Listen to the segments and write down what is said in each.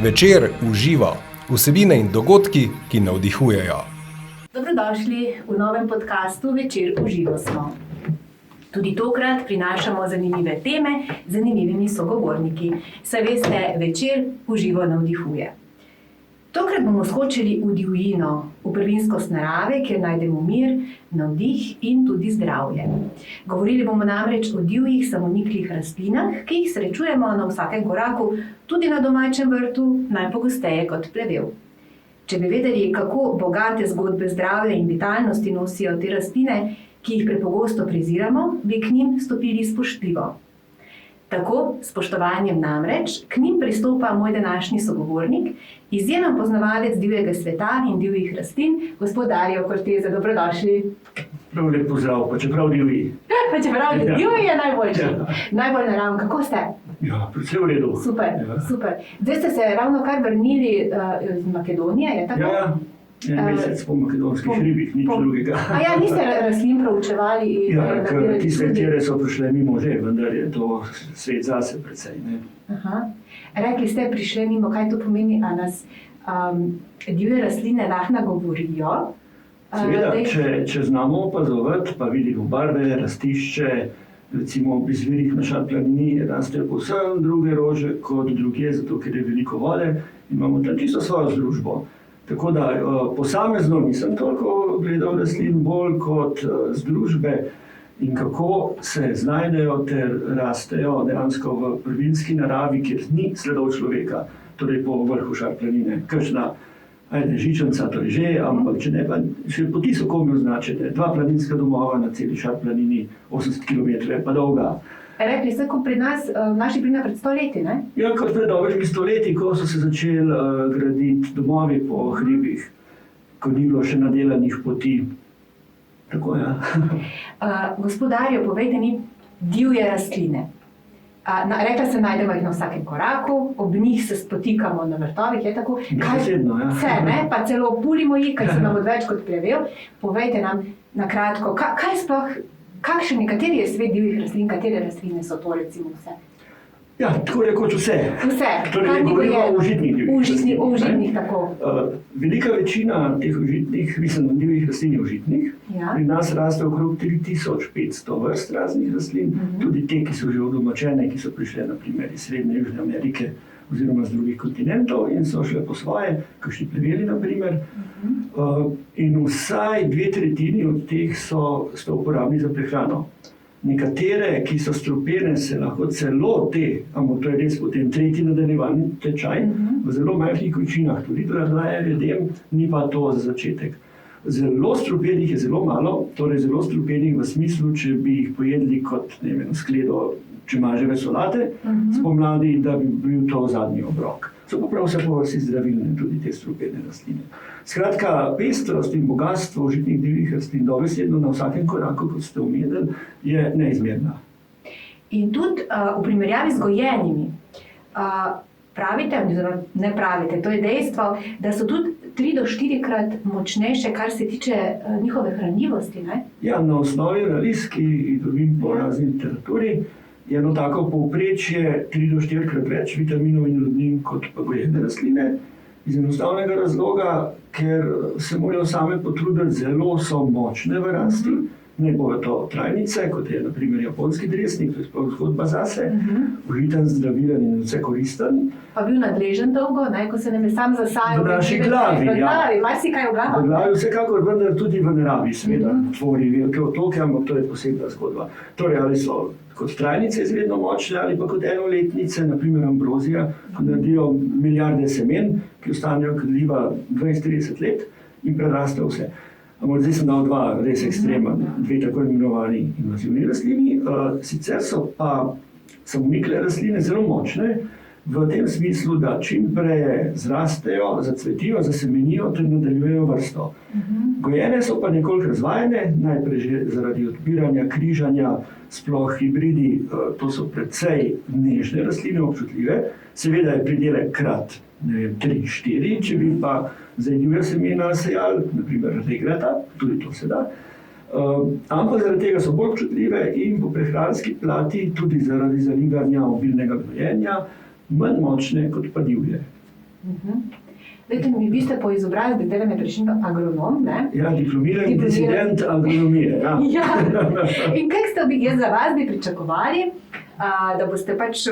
Večer uživa, vsebine in dogodki, ki navdihujejo. Dobrodošli v novem podkastu Večer uživa smo. Tudi tokrat prinašamo zanimive teme z zanimivimi sogovorniki. Saj veste, Večer uživa navdihuje. Tokrat bomo skočili v divjino, v prvinskost narave, kjer najdemo mir, navdih in tudi zdravje. Govorili bomo namreč o divjih samoniklih rastlinah, ki jih srečujemo na vsakem koraku, tudi na domačem vrtu, najpogosteje kot plevel. Če bi vedeli, kako bogate zgodbe zdravja in vitalnosti nosijo te rastline, ki jih prepogosto preziramo, bi k njim stopili spoštljivo. Tako, s spoštovanjem namreč, k njim pristopa moj današnji sogovornik, izjemen poznavalec divjega sveta in divjih rastlin, gospod Dario Cortese. Dobrodošli. Prav lep pozdrav, pa čeprav divji. Pa čeprav divji je najboljši. Najbolj naravn. Kako ste? Ja, vse v redu. Super, super. Zdaj ste se ravno kar vrnili iz Makedonije, je tako? Ja, en mesec po makedonskih hribih, nič drugega. A ja, niste rastlin proučevali? Ja, tiste, kjer so prišle mimo že, vendar je to svet zase precej. Aha. Rekli ste, prišle mimo, kaj to pomeni, a nas divje rastline lahko nagovorijo? Seveda, če znamo opazovati, pa vidimo barve, rastišče, recimo v izvirih na Šarplanini rastejo povsem druge rože kot drugje, zato ker je veliko vode in imamo tam čisto svojo združbo. Tako da posamezno nisem toliko gledal rastlin, bolj kot združbe in kako se znajdejo ter rastejo dejansko v prvinski naravi, kjer ni sledov človeka, torej po vrhu Šarplanine. Kakšna žičanca to je že, ampak če ne pa še poti so komi označene. 2 planinska domova na celi Šarplanini, 80 km pa dolga. Rekli ste, kot pri nas, naši prina pred 100 leti, ne? Ja, kot pred dobrimi 100 leti, ko so se začeli graditi domovi po hribih, ko ni bilo še nadelanih poti. Tako, ja. Gospod Dario, povejte mi divje rastline. Rekla se, najdemo jih na vsakem koraku, ob njih se spotikamo na vrtovih, je tako? Neposredno, ja. Vse, ne? Pa celo pulimo jih, ker se nam odveč kot plevel. Povejte nam na kratko, kaj sploh, kateri je svet divjih rastlin, katere rastline so to recimo vse? Ja, tako rekoč vse. Vse. Torej, govorimo o užitnih divjih rastlinah. O užitnih, tako. Velika večina teh užitnih, divjih rastlin je užitnih. Ja. Pri nas raste okrog 3500 vrst raznih rastlin, tudi te, ki so že udomačene, ki so prišle na primer iz Srednje Južne Amerike oziroma z drugih kontinentov in so šle po svoje, kakšni pleveli na primer. In vsaj 2/3 od teh so uporabni za prehrano. Nekatere, ki so strupene, se lahko celo ampak to je res potem tretji nadaljevalni tečaj, v zelo majhnih količinah tudi daje ljudem, ni pa to za začetek. Zelo strupenih je zelo malo, torej zelo strupenih v smislu, če bi jih pojedli kot skledo čemaževe solate spomladi, da bi bil to zadnji obrok. So pa prav vse po vrsti zdravilne tudi te strupene rastline. Skratka, pestrost in bogatstvo užitnih divjih rastlin dobesedno na vsakem koraku, kot ste omenili, je neizmerna. In tudi v primerjavi z gojenimi, pravite, oziroma ne pravite, to je dejstvo, da so tudi 3 do 4-krat močnejše, kar se tiče njihove hranljivosti, ne? Ja, na osnovi analiz, ki jih dobim po razni literaturi, je eno tako povprečje 3 do 4-krat več vitaminov in rudnin kot pa gojene rastline. Iz enostavnega razloga, ker se morajo same potruditi, zelo so močne v rasti. Ne bojo to trajnice, kot je na primer japonski dresnik, to je sploh zgodba zase, užiten, zdravilen in vse koristen. Pa bil nadležen dolgo, ne, ko se nam je sam zasajal. V naši glavi, ja. V glavi, marsikaj v glavi. V glavi vsekakor, vendar tudi v naravi, seveda, tvori velike otoke, ampak to je posebna zgodba. Torej, ali so kot trajnice izredno močne, ali pa kot enoletnice, na primer ambrozija, ko naredijo milijarde semen, ki ostanejo kadljiva 20-30 let in prerastejo vse. Zdaj sem dal 2 res ekstrema, 2 tako imenovani invazivni rastlini, sicer so pa samonikle rastline zelo močne v tem smislu, da čim prej zrastejo, zacvetijo, zasemenijo ter nadaljujejo vrsto. Gojene so pa nekoliko razvajene, najprej že zaradi odpiranja, križanja, sploh hibridi, to so precej nežne rastline, občutljive, seveda je pridelek krat 3-4, če bi pa zdaj divja semena sejali, naprimer regrata, tudi to se da, ampak zaradi tega so bolj občutljive in po prehranski plati, tudi zaradi zalivanja obilnega gnojenja, manj močne kot pa divje. Dajte mi, vi ste po izobrazbi, zdaj me prišli agronom, ne? Ja, diplomirani disident agronomije. Ja. Ja. In kaj ste jaz za vas bi pričakovali, da boste pač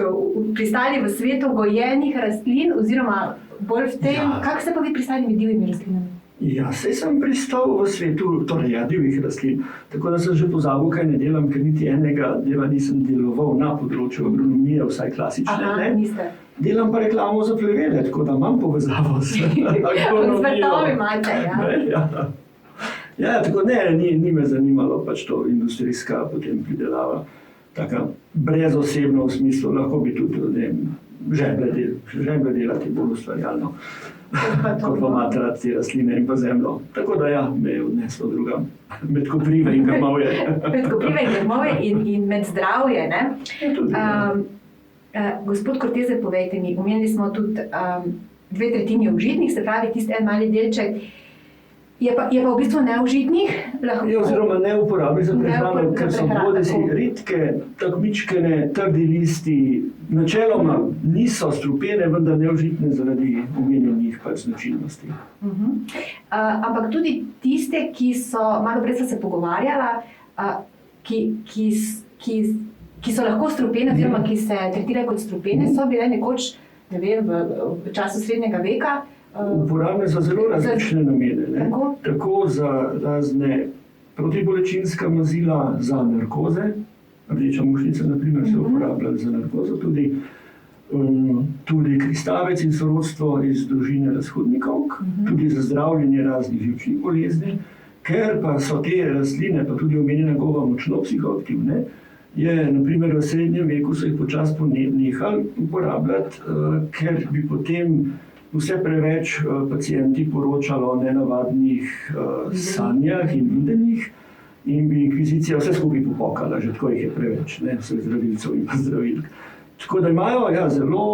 pristali v svetu gojenih rastlin, oziroma bolj v tem, kako ste pa vi pristali med divjimi rastlinami? Ja, saj sem pristal v svetu, torej divjih rastlin. Tako da sem že pozabil, kaj ne delam, ker niti enega dela nisem deloval na področju agronomije, vsaj klasične. Aha, niste. Delam pa reklamo za plevele, tako da imam povezavo s agronomijo. Vrtovi imate, ja. Ja. Ja, tako ni me zanimalo pač to industrijska potem pridelava. Taka brezosebno v smislu, lahko bi tudi žeblje delati bolj ustvarjalno. Kot pa matrati te rastline in pa zemljo. Tako da ja, me je odneslo drugam. Med koprive in grmovje. Med koprive in grmovje in med zdravje, ne? Ja, tudi, ja. Gospod Korteze, povejte mi, omenili smo tudi 2/3 užitnih, se pravi tisti en mali delček, je pa v bistvu neužitnih. Je oziroma neuporabni za prehrano, ker so bodisi redke, takmičkene, trdi listi, načeloma niso strupene, vendar neužitne zaradi omenjenih pač značilnosti. Ampak tudi tiste, ki so, malo prej sem se pogovarjala, ki so lahko strupene, oziroma ki se tretirajo kot strupene, so bile nekoč, ne vem, v času srednjega veka. Uporabne za zelo različne namene. Tako za razne protibolečinska mazila, za narkoze. Rdeča mušnica, na primer, se uporablja za narkozo. Tudi kristavec in sorodstvo iz družine razhodnikov, tudi za zdravljenje raznih živčnih bolezni. Ker pa so te rastline, pa tudi omenjena goba, močno psihoaktivne, je, na primer, v srednjem veku so jih počasno nehali uporabljati, ker bi potem vse preveč pacienti poročalo o nenavadnih sanjah in videnjih in bi inkvizicija vse skupaj popokala, že tako jih je preveč, vseh zdravilcev in pa zdravilk. Tako da imajo zelo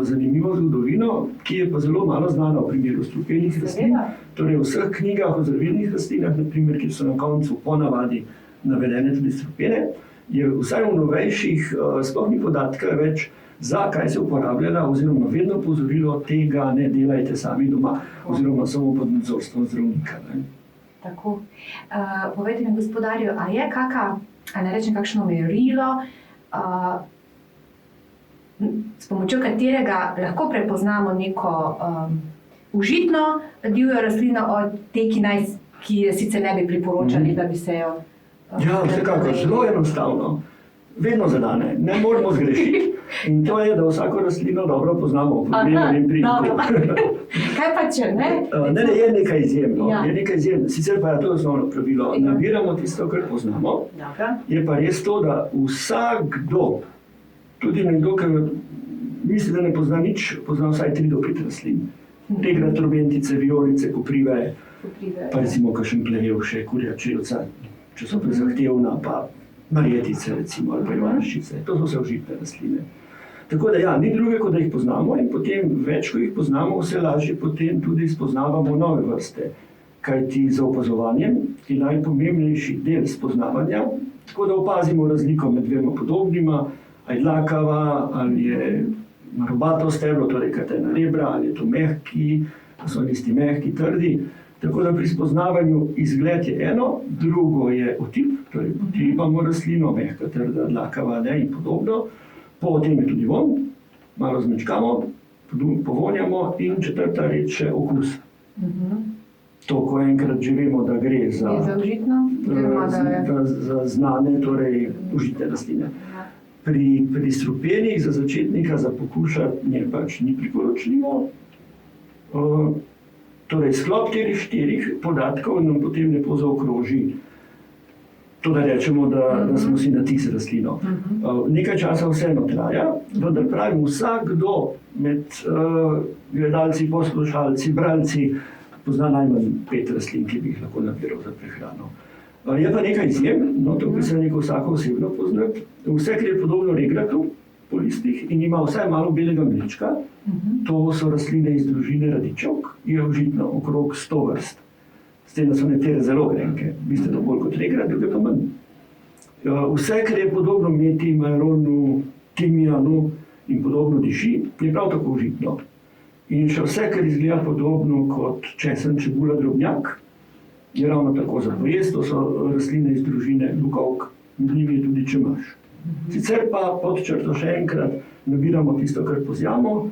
zanimivo zgodovino, ki je pa zelo malo znana v primeru strupenih rastlin. Torej v vseh knjigah o zdravilnih rastlinah, na primer, ki so na koncu ponavadi navedene tudi strupene, je vsaj v novejših sploh ni podatka več, za kaj se uporabljala, oziroma vedno opozorilo, tega ne delajte sami doma, oziroma samo pod nadzorstvom zdravnika. Tako. Povejte mi, gospodarju, a je kakšno merilo, s pomočjo katerega lahko prepoznamo neko užitno divjo rastlino od te, ki je sicer ne bi priporočali, da bi se jo... Ja, vsekakor, zelo enostavno. Vedno zadane, ne moramo zgrešiti. In to je, da vsako rastlino dobro poznamo po imenu in priimku. Kaj pa če ne? Ne, je nekaj izjemno. Sicer pa je to osnovno pravilo. Nabiramo tisto, kar poznamo. Je pa res to, da vsakdo, tudi nekdo, ki misli, da ne pozna nič, pozna vsaj 3 do 5 rastlin. Regrat, trobentice, vijolice, koprive, pa recimo kakšen plevevše, kurjačevca, če so prezahtevna, pa marjetice recimo, ali pa ivanščice. To so vse užitne rastline. Tako da ja, ni druge, kot da jih poznamo in potem več, ko jih poznamo, vse lažje potem tudi spoznavamo nove vrste. Kajti za opazovanjem je najpomembnejši del spoznavanja, tako da opazimo razliko med dvema podobnima, ali je dlakava, ali je robato steblo, torej katena rebra, ali je to mehki, so listi mehki, trdi. Tako da pri spoznavanju izgled je eno, drugo je otip, torej otipamo rastlino, mehka, trda, dlakava in podobno. Potem je tudi von, malo zmečkamo, povonjamo in četrta reč še okus. To, ko enkrat že vemo, da gre za znane, torej užitne rastline. Pri strupenih za začetnika za pokušanje pač ni priporočljivo. Torej, sklop teh 4 podatkov nam potem lepo zaokroži. To, da rečemo, da smo si natis rastlino. Nekaj časa vseeno traja, vendar pravim, vsakdo med gledalci, poslušalci, bralci pozna najmanj 5 rastlin, ki bi jih lahko nabiral za prehrano. Je pa nekaj izjem, to bi se neko vsako osebno poznati. Vse, kar je podobno regratu po listih in ima vsaj malo belega mlečka, to so rastline iz družine radičevk, je užitno okrog 100 vrst. S tem, da so nekatere zelo grenke, bistveno bolj kot regrat, druge pa manj. Vse, kar je podobno meti, majaronu, timijanu in podobno diši, je prav tako užitno. In še vse, kar izgleda podobno kot česen, čebula, drobnjak, je ravno tako za pojest. To so rastline iz družine lukovk, med njimi je tudi čemaž. Sicer pa pod črto še enkrat nabiramo tisto, kar pozjamo.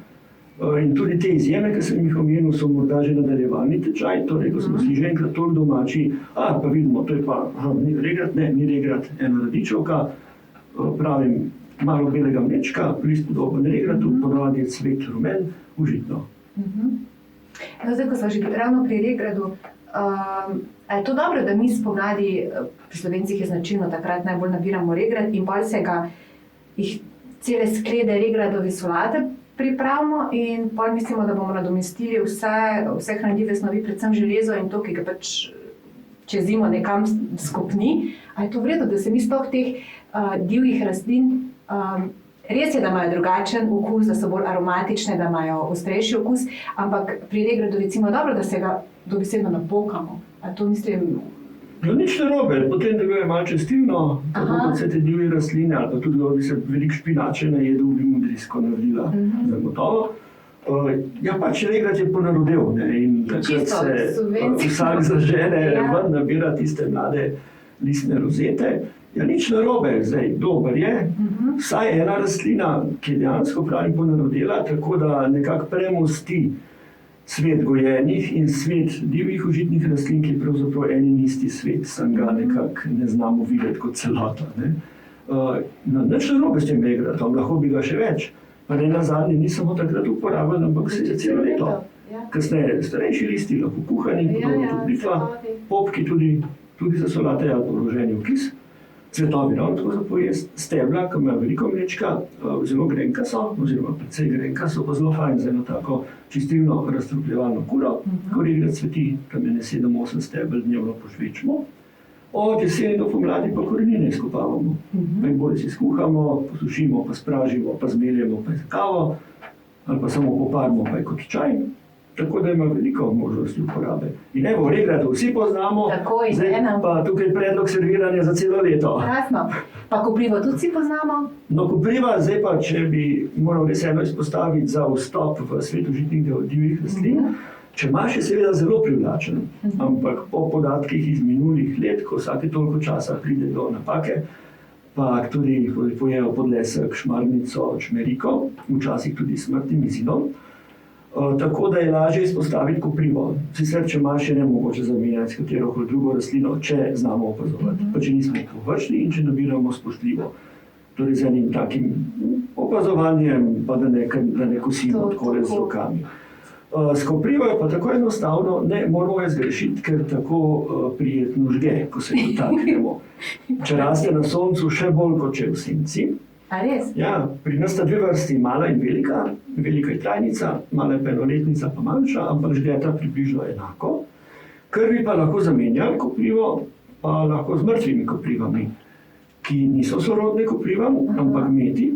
In tudi te izjeme, ki sem jih omenil, so morda že nadaljevalni tečaj, torej, ko smo si že enkrat toliko domači, pa vidimo, to je pa, ni regrat, ni regrat, ena radičevka, pravim, malo belega mlečka, list podoben regratu, ponavadi je cvet rumen, užitno. No, zdaj, ko smo že ravno pri regradu, je to dobro, da mi spomladi, pri Slovencih je značilno, takrat najbolj nabiramo regrat in pol se ga, jih cele sklede regradove solate pripravimo in pol mislimo, da bomo nadomestili vse hranljive snovi, predvsem železo in to, ki ga pač čez zimo nekam skopni. A je to v redu, da se mi sploh teh divjih rastlin, res je, da imajo drugačen okus, da so bolj aromatične, da imajo ostrejši okus, ampak pri regradu recimo dobro, da se ga dobesedno napokamo. A to mislim... Ja, nič narobe, potem deluje malo čestilno, tako kot se te divje rastline, ali pa tudi, da bi se veliko špinače najedel, bi modrisko naredila, zagotovo. Ja, pač regrat je ponarodel, ne, in takrat se vsak zažene ven nabira tiste mlade listne rozete. Ja, nič narobe, zdaj dober je, vsaj ena rastlina, ki je dejansko pravi ponarodela, tako da nekako premosti svet gojenih in svet divjih užitnih rastlin, ki je pravzaprav en in isti svet, sem ga nekako ne znamo videti kot celota. Nič narobe s tem regratom, lahko bi ga še več, pa ne nazadnje ni samo takrat uporaben, ampak se je celo leto. Kasneje starejši listi, lahko kuhani, podobno tudi blitva, popki tudi za solate ali položeni v kis. Cvetovi ravno tako za pojest, stebla, ki imajo veliko mlečka, zelo grenka so, oziroma precej grenka so, pa zelo fajn za eno tako čistilno razstrupljevalno kuro, ko regrat cveti, tam je 7-8 stebel dnevno požvečimo. Od jeseni do pomladi pa korenine izkopavamo. Pa jih bolj si skuhamo, posušimo, pa spražimo, pa zmeljemo, pa za kavo, ali pa samo poparimo, pa je kot čaj. Tako da ima veliko možnosti uporabe. In evo, regrat vsi poznamo, zdaj pa tukaj predlog serviranja za celo leto. Krasno. Pa koprivo tudi vsi poznamo? No, kopriva, zdaj pa, če bi moral res eno izpostaviti za vstop v svet užitnih divjih rastlin, čemaž je seveda zelo privlačen, ampak po podatkih iz minulih let, ko vsake toliko časa pride do napake, pa tudi pojejo podlesek, šmarnico, čmeriko, včasih tudi smrtnim izidom. Tako da je lažje izpostaviti koprivo. Sicer čemaž je nemogoče zamenjati s katero drugo rastlino, če znamo opazovati, pa če nismo površni in če nabiramo spoštljivo. Torej z enim takim opazovanjem, pa da ne kosimo takole z rokami. S koprivo je pa tako enostavno, ne moramo je zgrešiti, ker tako prijetno žge, ko se dotaknemo. Če raste na soncu, še bolj kot če v senci. A res? Ja, pri nas sta dve vrsti, mala in velika. Velika je trajnica, mala je pa enoletnica, pa manjša, ampak žgeta približno enako. Kar bi pa lahko zamenjali koprivo, pa lahko z mrtvimi koprivami, ki niso sorodne koprivam, ampak meti.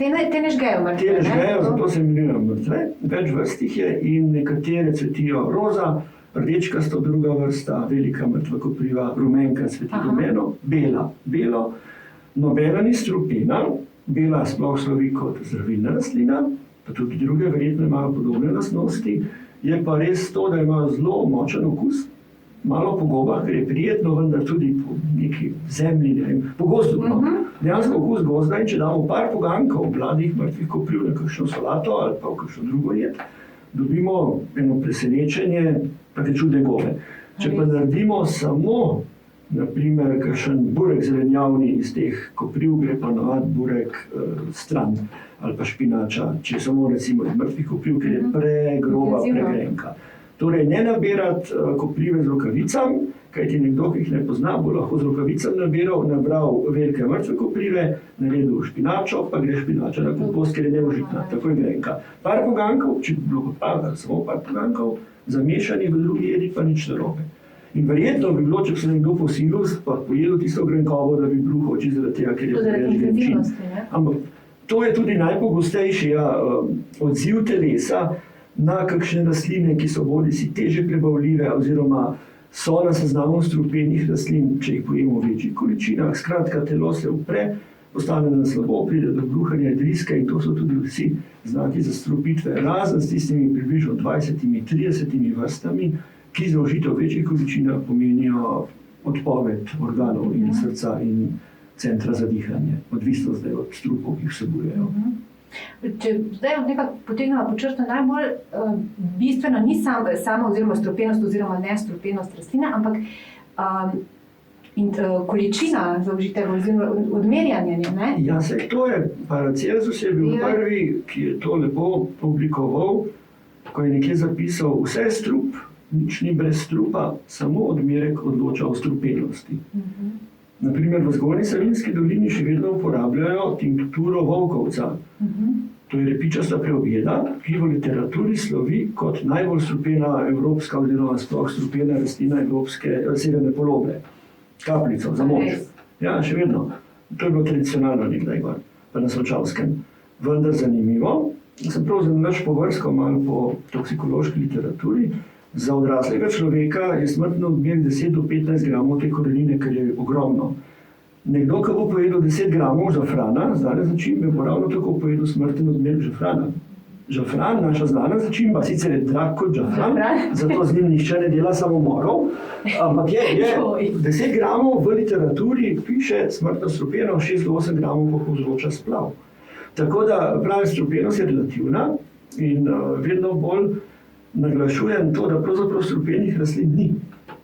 Te ne žgejo mrtve, Te ne žgejo, zato se imenujejo mrtve. Več vrst jih je in nekatere cvetijo roza, rdečkasto druga vrsta, velika mrtva kopriva, rumenka cveti rumeno, belo. Nobena ni strupena, bela sploh slovi kot zdravilna rastlina, pa tudi druge verjetno imajo podobne lastnosti. Je pa res to, da imajo zelo močen okus, malo po gobah, ker je prijetno, vendar tudi po neki zemlji, ne vem, po gozdu. Dejansko okus gozda in če damo par pogankov mladih mrtvih kopriv na kakšno solato ali pa v kakšno drugo jed, dobimo eno presenečenje, take čudne gobe. Če pa naredimo samo naprimer, kakšen burek zelenjavni iz teh kopriv, gre pa navad burek stran ali pa špinača, če samo recimo iz mrtvih kopriv, ker je pregroba, pregrenka. Torej, ne nabirati koprive z rokavicam, kajti nekdo, ki jih ne pozna, bo lahko z rokavicam nabral velike mrtve koprive, naredil špinačo, pa gre špinača na kompost, ker je neužitna, tako je grenka. Par pogankov, če bi bilo samo par pogankov, zamešani v drugi jedi, pa nič narobe. In verjetno bi bilo, če se nekdo posilil, pa pojedel tisto grenkovo, da bi bruhal čisto zaradi tega, ker je preveč grenčin. Ampak to je tudi najpogostejši odziv telesa na kakšne rastline, ki so bodisi teže prebavljive oziroma so na seznamu strupenih rastlin, če jih pojemo v večjih količinah. Skratka, telo se upre postane nam slabo, pride do bruhanja driske in to so tudi vsi znaki zastrupitve, razen s tistimi približno 20-30 vrstami, ki za užitev večjih količinah pomenijo odpoved organov in srca in centra za dihanje, odvisno zdaj od strupov, ki jih vsebujejo. Če zdaj nekako potegnemo pod črto, najbolj bistveno ni sama oziroma strupenost oziroma nestrupenost rastline, ampak količina zaužitega oziroma odmerjanje. Ne? Ja, to je Paracelsus je bil prvi, ki je to lepo oblikoval, ko je nekje zapisal, vse je strup, nič ni brez strupa, samo odmerek odloča o strupenosti. Naprimer, v Zgornji Savinjski dolini še vedno uporabljajo tinkturo volkovca. To je repičasta preobjeda, ki v literaturi slovi kot najbolj strupena evropska oziroma sploh strupena rastlina evropske severne poloble. Kapljico za moč. Ja, še vedno. To je bilo tradicionalno nekdaj gor, pa na Solčavskem. Vendar zanimivo, sem prav zanimivo povrskal malo po toksikološki literaturi. Za odraslega človeka je smrtno odmerek 10 do 15 gramov te korenine, kar je ogromno. Nekdo, ki bo pojedel 10 gramov žafrana, znane začimbe, bo ravno tako pojedel smrten odmerek žafrana. Žafran, naša znana začimba, sicer je drag kot žafran, zato z njim nihče ne dela samomorov, ampak je 10 gramov v literaturi piše smrtno strupeno, 6 do 8 gramov pa povzroča splav. Tako da pravi strupenost je relativna in vedno bolj naglašujem to, da pravzaprav strupenih rastlin ni.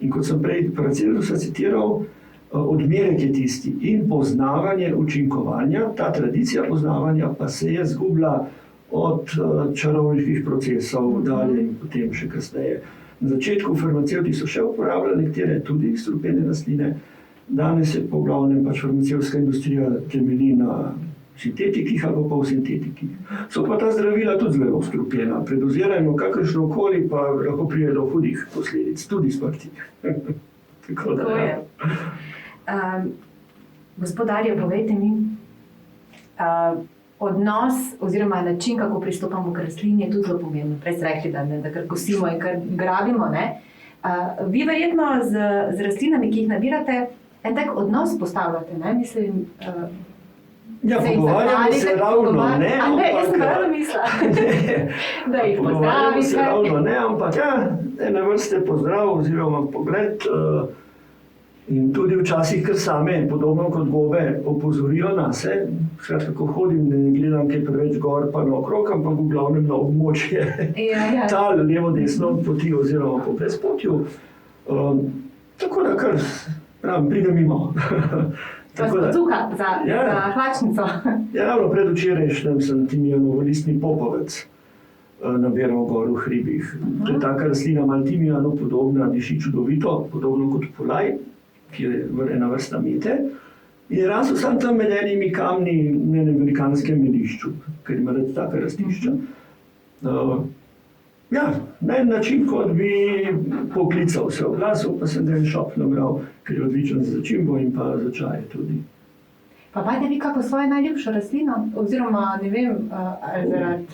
In kot sem prej Paracelsusa citiral, odmerek je tisti in poznavanje učinkovanja, ta tradicija poznavanja pa se je zgubila od čarovniških procesov dalje in potem še kasneje. Na začetku farmacevti so še uporabljali nekatere tudi strupene rastline, danes je po glavnem pač farmacevtska industrija temelji na sintetikih ali pa v sintetikih. So pa ta zdravila tudi zelo strupena. Predozirajmo kakršno koli, pa lahko pride do hudih posledic, tudi smrti. Tako da, ja. Gospod Darjo, povejte mi, odnos oziroma način, kako pristopamo k rastlini, je tudi zelo pomembno. Prej ste rekli, da kar kosimo in kar grabimo. Ne? Vi verjetno z rastlinami, ki jih nabirate, en tak odnos postavljate, ne? Mislim, ja, pogovarjamo se ravno ne, ampak... Jaz sem ravno mislila, da jih pogovarjamo se ravno ne, ampak ene vrste pozdrav oziroma pogled in tudi včasih kar same, podobno kot gobe, opozorijo nase. Skratka, ko hodim, ne gledam kaj preveč gor pa naokrog, ampak v glavnem na območje tal, levo, desno poti oziroma po brezpotju. Tako da kar pride mimo. Cuka za hlačnico. Ja, ravno predvčerajšnjem sem timijanov listni popovec nabiral gor v hribih. To je taka rastlina malo timijanu podobna, diši čudovito, podobno kot polaj, ki je ena vrsta mete. In je rasel sam tam med enimi kamni na enem velikanskem melišču, ker ima rad taka rastišča. Ja, na en način, kot bi poklical se oglasil, pa sem en šop nabral, ker je odličen za začimbo in pa za čaje tudi. Pa imate vi kako svojo najljubšo rastlino? Oziroma, ne vem, ali zaradi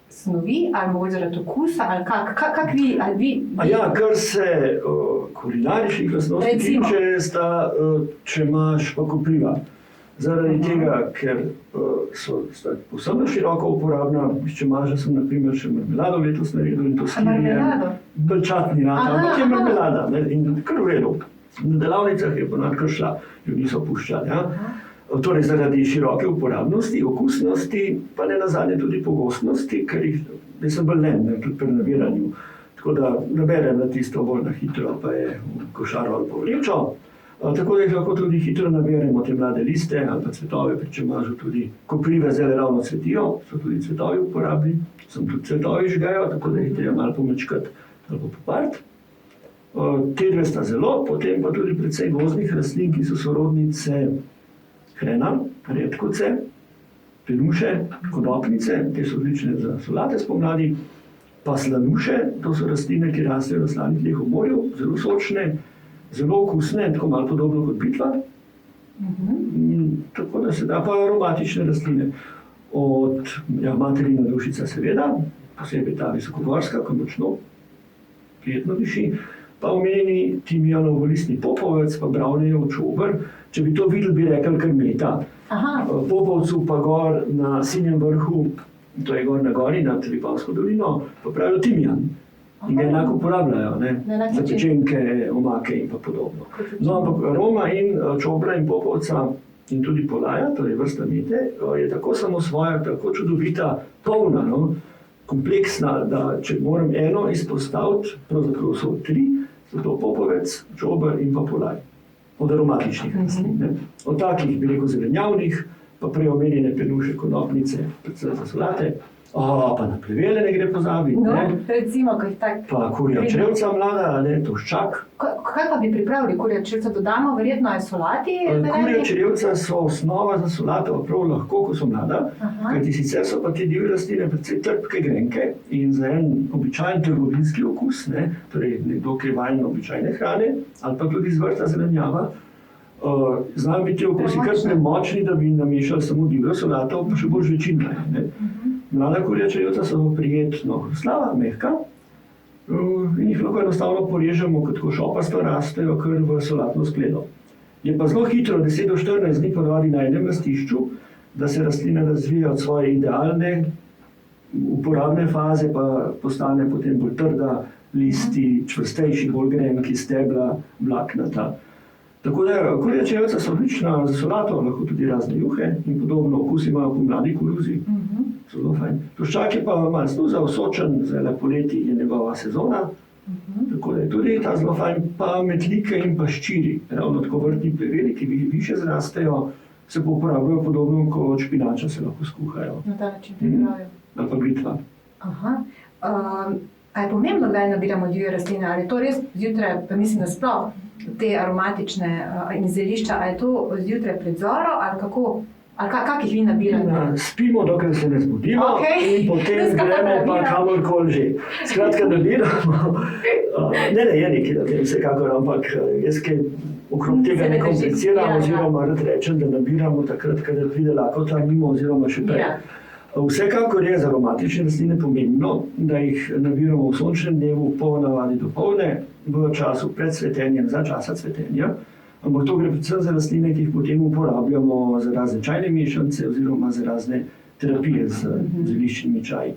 snovi, ali mogoče zaradi okusa, ali kak vi... Ja, kar se kulinaričnih lastnosti tiče, sta, če imaš pa kopriva. Zaradi tega, ker so povsem široko uporabna, če imaš, sem na primer še marmelado letos naredil in to skirje, bečatni rad, ampak je marmelada in kar v redu. Na delavnicah je ponad kar šla, ljudi so puščali. Ja? Torej zaradi široke uporabnosti, okusnosti, pa ne nazadnje tudi pogostnosti, ker jaz sem bolj len, tudi pri nabiranju. Tako da naberem na tisto bolj na hitro, pa je v košaro ali pa vrečo. Tako da jih lahko tudi hitro naberemo te mlade liste ali pa cvetove, pri čemažu tudi koprive zdaj ravno cvetijo, so tudi cvetovi uporabni, sem tudi cvetovi žgajo, tako da jih treba malo pomečkati ali pa popart. Te dve sta zelo, potem pa tudi precej gozdnih rastlin, ki so sorodnice hrena, redkovce, penuše, kodopnice, te so odlične za solate spomladi, pa slanuše, to so rastline, ki rastejo na slanih tleh v morju, zelo sočne, zelo okusne, tako malo podobno kot pitva. Tako da se da pa aromatične rastline. Od materina dušica seveda, posebej ta visokogorska, ko močno prijetno diši, pa omenjeni timijanov listni popovec, pa bravnejev čober. Če bi to videli, bi rekli kar meta. Aha. Popovcu pa gor na Sinjem vrhu, to je gor na gori, nad Vipavsko dolino, pa pravijo timijan. In ga enako uporabljajo, ne? Na enak Za način. pečenke, omake in pa podobno. No, ampak Roma in Čobra in Popovca in tudi Polaja, torej vrsta mete, je tako samosvoja, tako čudovita, polna, no? Kompleksna, da če moram eno izpostaviti, pravzaprav so tri, so to Popovec, Čober in pa Polaj. Od aromatičnih rastlin. Ne? Od takih, bi rekel, zelenjavnih, pa prej omenjene penuše, konopnice, predvsem za solate. Pa na plevele ne gre pozabiti. No, Ne? recimo, ko jih tak... Pa kurja črevca mlada, ne, toščak. Kaj pa bi pripravili kurja črevca? Dodamo, verjetno je solati? Kurja črevca so osnova za solato, prav lahko, ko so mlada, kajti sicer so pa te divje rastline precej trpke, grenke in za en običajen trgovinski okus, ne, torej nekdo, ki je vajen običajne hrane, ali pa tudi zvrsta zelenjava, znajo biti okusi kar premočni, da bi namešali samo divjo solato, pa še bolj žvečilna je. Ne. Mlada kurja črevca so prijetno hrustljava, mehka, in jih lahko enostavno porežemo, kot ko šopasto rastejo kar v solatno skledo. Je pa zelo hitro, 10 do 14 dni ponavadi na enem rastišču, da se rastlina razvija od svoje idealne uporabne faze, pa postane potem bolj trda, listi, čvrstejši, bolj grenki, stebla, vlaknata. Tako da kurja črevca so odlična za solato, lahko tudi razne juhe in podobno, okus imajo po mladi koruzi. Zelo fajn. Toščak je pa malo snuza, osočen, zdaj poleti je njegova sezona, tako da je tudi ta zelo fajn. Pa metlike in pa ščiri, ravno tako vrtni pleveli, ki više zrastejo, se pa uporabljajo podobno kot špinača, se lahko skuhajo. Na ta način pripravijo. Ali pa blitva. Aha. A je pomembno, kdaj nabiramo divje rastline? Ali je to res zjutraj, pa mislim, da sploh te aromatične in zelišča, ali je to zjutraj pred zoro, ali kako? Ali kakih vi nabirate? Spimo, dokler se ne zbudimo, in potem Skoro gremo pa nabiramo. kamorkoli že. Skratka, nabiramo. Ne, je nekaj na tem vsekakor, ampak jaz kaj okrog tega ne kompliciram, oziroma rad rečem, da nabiramo takrat, kadar pride lakota mimo, oziroma še prej. Vsekakor je za aromatične rastline pomembno, da jih nabiramo v sončnem dnevu, ponavadi dopoldne, v času pred cvetenjem, za časa cvetenja. Ampak to gre predvsem za rastline, ki jih potem uporabljamo za razne čajne mešanice oziroma za razne terapije z zeliščnimi čaji.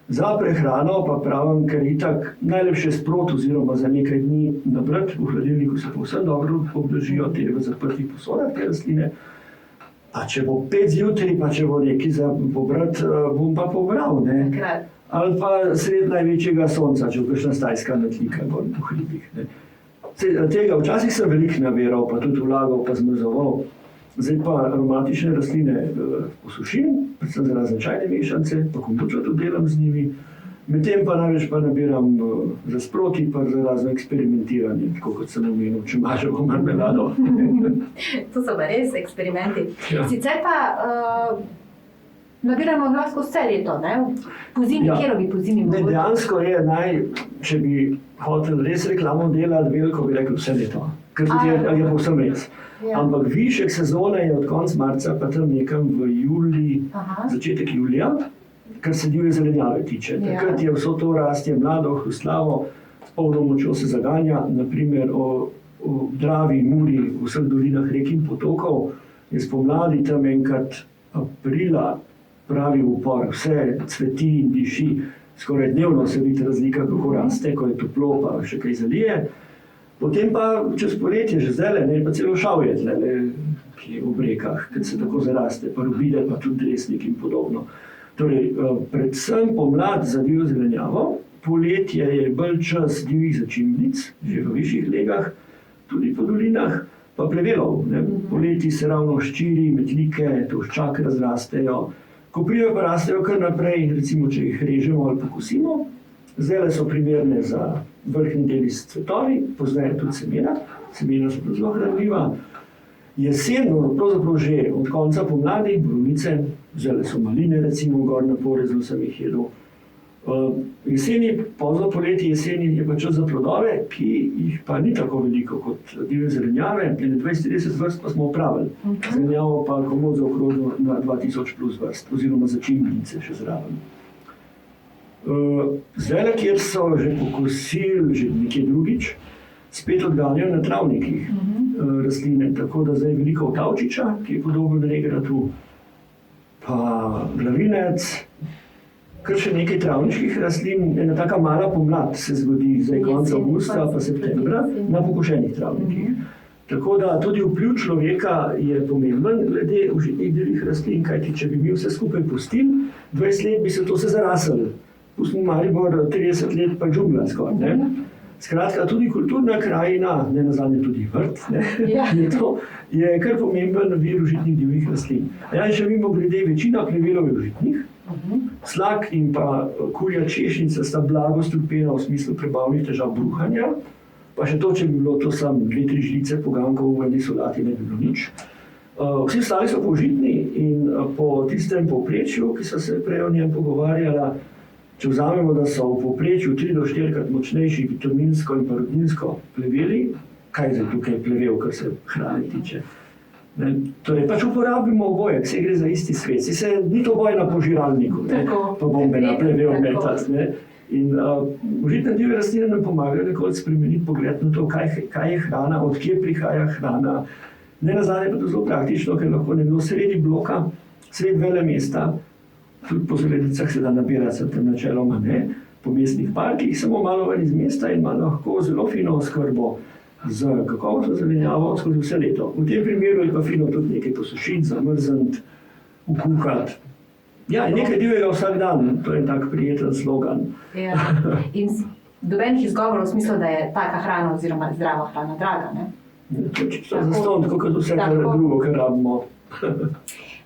Za prehrano pa pravim, ker itak najlepše sprot oziroma za nekaj dni nabrati, v hladilniku se povsem dobro obdržijo te v zaprtih posodah te rastline. A če bo 5 zjutraj, pa če bo nekaj za pobrati, bom pa pobral, ne? Ali pa sred največjega sonca, če bo kakšna stajska metlika gor po hribih, ne? Tega včasih sem veliko nabiral, pa tudi vlagal, pa zmrzoval. Zdaj pa aromatične rastline posušim, predvsem za razne čajne mešanice, pa kombučo tudi delam z njimi. Medtem pa največ pa nabiram za sproti, pa za razno eksperimentiranje, tako kot sem omenil, če mažemo marmelado. To so pa res eksperimenti. Ja. Sicer pa nabiramo lahko vse leto, ne? Po zimi, kjer bi po zimi Ne, mogoče? dejansko je če bi hotel res reklamo delati veliko, bi rekel vse leto. Ker tudi je povsem res. Ja. Ampak višek sezone je od konca marca pa tam nekam v julij, začetek julija, kar se divje zelenjave tiče. Ja. Takrat je vso to rastje mlado, hrustlavo, s polno močjo se zaganja, naprimer o Dravi, Muri, v vseh dolinah rek in potokov, je spomladi tam enkrat aprila pravi upor, vse cveti in diši, skoraj dnevno se vidi razlika, kako raste, ko je toplo, pa še kaj zalije. Potem pa čez poletje, že zdaj, ne, pa celo šavje tlele, ki je v rekah, ker se tako zaraste, pa rubide, pa tudi dresnik in podobno. Torej, predvsem pomlad za divjo zelenjavo, poletje je bolj čas divjih začimnic, že v višjih legah, tudi po dolinah, pa plevelov. Ne. Poleti se ravno ščiri, metlike, toščak razrastejo. Koprive pa rastejo kar naprej, recimo, če jih režemo ali pokosimo. Zdaj so primerne za vrhnji deli s cvetovi, poznajo tudi semena. Semena so zelo hranljiva. Jesen, pravzaprav že od konca pomladi, borovnice, zdaj so maline, recimo, gor na porezu sem jih jedel. Jeseni, pozno poleti, jeseni je pa čas za plodove, ki jih pa ni tako veliko kot divje zelenjave. 20-30 vrst pa smo opravili. Zelenjavo pa komod zaokrožimo na 2000 plus vrst, oziroma začimnice še zraven. Zdaj, kjer so že pokosili, že nekje drugič, spet odganjajo na travnikih. rastline, tako da zdaj je veliko avtavčiča, ki je podoben regratu, pa glavinec, kar še nekaj travniških rastlin, ena taka mala pomlad se zgodi zdaj konec avgusta pa septembra na pokošenih travnikih. Tako da tudi vpliv človeka je pomemben glede užitnih divjih rastlin, kajti če bi mi vse skupaj pustili, 20 let bi se to vse zaraslo. Pustimo Maribor 30 let pa džungla skoraj, ne? Skratka, tudi kulturna krajina, ne nazadnje tudi vrt, je kar pomemben vir užitnih divjih rastlin. Ja, še mimogrede, večina plevelov je užitnih. Slak in pa kurja češnjica sta blago strupena v smislu prebavnih težav bruhanja. Pa še to, če bi bilo to samo 2-3 žlice pogankov v eni solati, ne bi bilo nič. Vsi ostali so použitni in po tistem povprečju, ki so se prej o njem pogovarjala, če vzamemo, da so v povprečju 3 do 4-krat močnejši vitaminsko in pa rodninsko pleveli, kaj je zdaj tukaj plevel, kar se hrane tiče. Torej, pač uporabimo oboje, vse gre za isti svet. Ni to boj na požiralniku, pa bombe na plevel metati. In užitne divje rastline nam pomagajo nekoliko spremeniti pogled na to, kaj je hrana, od kje prihaja hrana. Ne nazadnje pa to zelo praktično, ker lahko nekdo sredi bloka, sredi velemesta, tudi po Zelenicah se da nabirati, se tem načeloma ne, po mestnih parkih, samo malo ven iz mesta in ima lahko zelo fino oskrbo z kakovostno zelenjavo skozi vse leto. V tem primeru je pa fino tudi nekaj posušiti, zamrzniti, ukuhati. Ja, nekaj divjega vsak dan, to je tak prijeten slogan. Ja. In dobenih izgovorov v smislu, da je taka hrana oziroma zdrava hrana draga, ne? To je čisto zastonj, tako kot vse drugo, kar rabimo.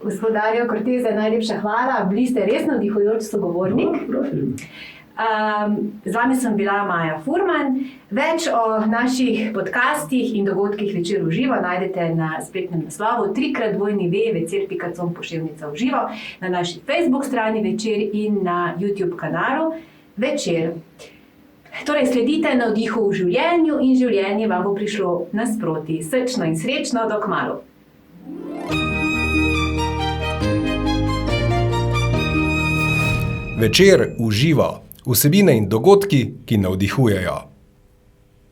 Gospodarju Corteze, najlepša hvala, bili ste res navdihujoč sogovornik. Prosim. Z vami sem bila Maja Furman. Več o naših podcastih in dogodkih Večer v živo najdete na spletnem naslovu www.večer.com/v živo, na naši Facebook strani Večer in na YouTube kanalu Večer. Torej, sledite navdihu v življenju in življenje vam bo prišlo nasproti. Srčno in srečno, do kmalu. Večer v živo. Vsebine in dogodki, ki navdihujejo.